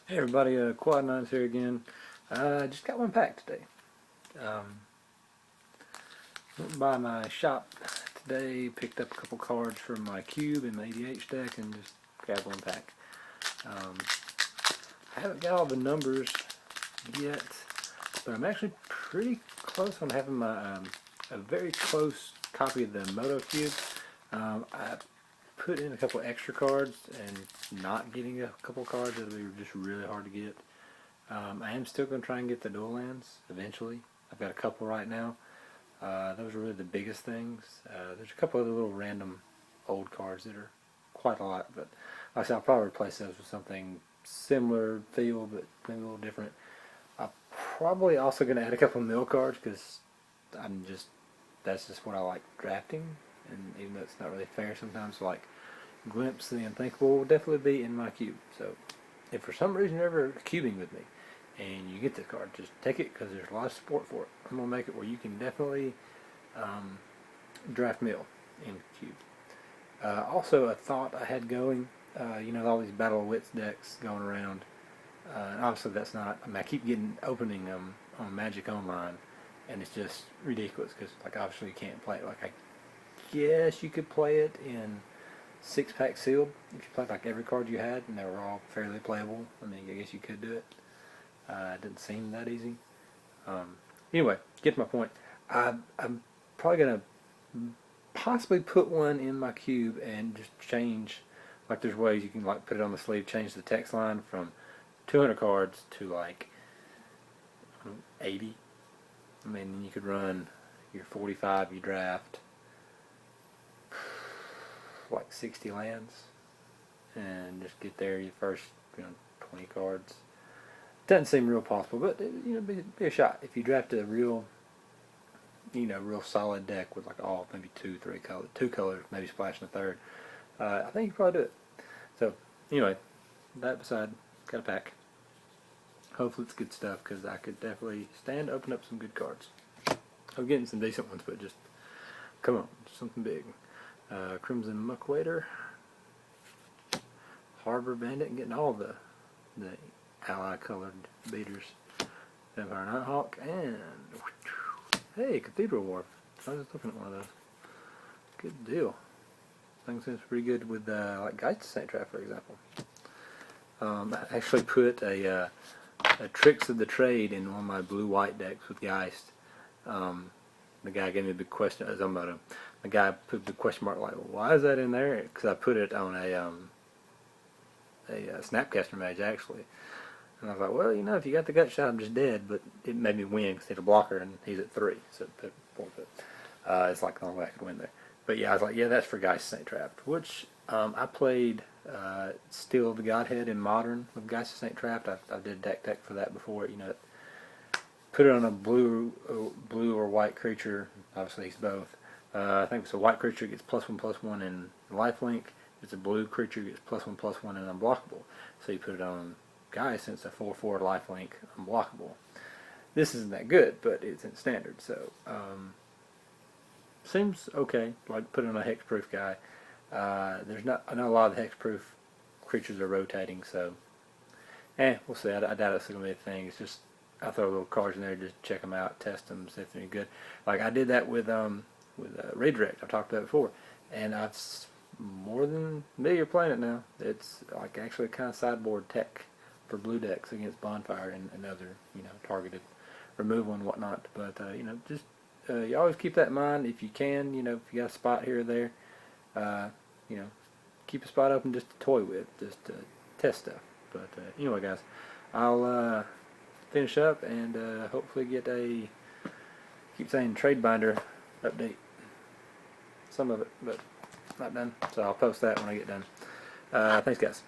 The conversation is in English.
Hey everybody, Quad Nines here again. Just got one pack today. Went by my shop today, picked up a couple cards from my cube and my ADH deck, and just grabbed one pack. I haven't got all the numbers yet, but I'm actually pretty close on having my a very close copy of the Moto Cube. I put in a couple extra cards and not getting a couple cards that'll be just really hard to get. I am still going to try and get the dual lands eventually. I've got a couple right now. Those are really the biggest things. There's a couple other little random old cards that are quite a lot, but like I said, I'll probably replace those with something similar feel, but maybe a little different. I'm probably also going to add a couple mill cards because that's just what I like drafting, and even though it's not really fair sometimes, like Glimpse of the Unthinkable will definitely be in my cube. So if for some reason you're ever cubing with me and you get this card, just take it because there's a lot of support for it. I'm going to make it where you can definitely draft mill in cube. Also, a thought I had going, all these Battle of Wits decks going around. And obviously that's not, I keep opening them on Magic Online, and it's just ridiculous because, like, obviously you can't play it. Like, I guess you could play it in 6-pack sealed if you played like every card you had and they were all fairly playable. I mean, I guess you could do it. It didn't seem that easy. Anyway, get to my point. I'm probably gonna possibly put one in my cube and just change. Like, there's ways you can, like, put it on the sleeve, change the text line from 200 cards to like 80. I mean, you could run your 45 you draft like 60 lands and just get there your first 20 cards. Doesn't seem real possible, but be a shot. If you draft a real real solid deck with like all maybe two colors, maybe splashing a third, I think you can probably do it. So anyway, that beside, got a pack. Hopefully it's good stuff because I could definitely stand to open up some good cards. I'm getting some decent ones, but just come on, something big. Crimson Muckwader, Harbor Bandit, and getting all the ally colored beaters. Vampire Nighthawk, and hey, Cathedral Wharf. I was just looking at one of those. Good deal. Thing seems pretty good with like Geist of Saint Trap, for example. I actually put a Tricks of the Trade in one of my blue-white decks with Geist. The guy gave me a big question. The guy put a big question mark, like, well, why is that in there? Because I put it on a Snapcaster Mage, actually. And I was like, well, if you got the gut shot, I'm just dead. But it made me win because he had a blocker and he's at 3. So it's like the only way I could win there. But yeah, I was like, yeah, that's for Geist of St. Trapped. Which I played Steel of the Godhead in Modern with Geist of St. Trapped. I did deck for that before. Put it on a blue or white creature. Obviously, he's both. I think it's a white creature gets +1/+1 in lifelink. It's a blue creature gets +1/+1 in unblockable. So you put it on Guy, since a 4/4 lifelink unblockable. This isn't that good, but it's in standard, so seems okay. Like, put it on a hexproof guy. I know a lot of the hexproof creatures are rotating, so we'll see. I doubt it's going to be a thing. It's just I throw little cards in there, just check them out, test them, see if they're any good. Like I did that with Redirect. I've talked about it before, and I've more than me are playing it now. It's like actually a kind of sideboard tech for blue decks against Bonfire and other targeted removal and whatnot. But just you always keep that in mind if you can. If you got a spot here or there, keep a spot open just to toy with, just to test stuff. But anyway, guys, I'll finish up and hopefully get keep saying trade binder update. Some of it, but not done. So I'll post that when I get done. Thanks, guys.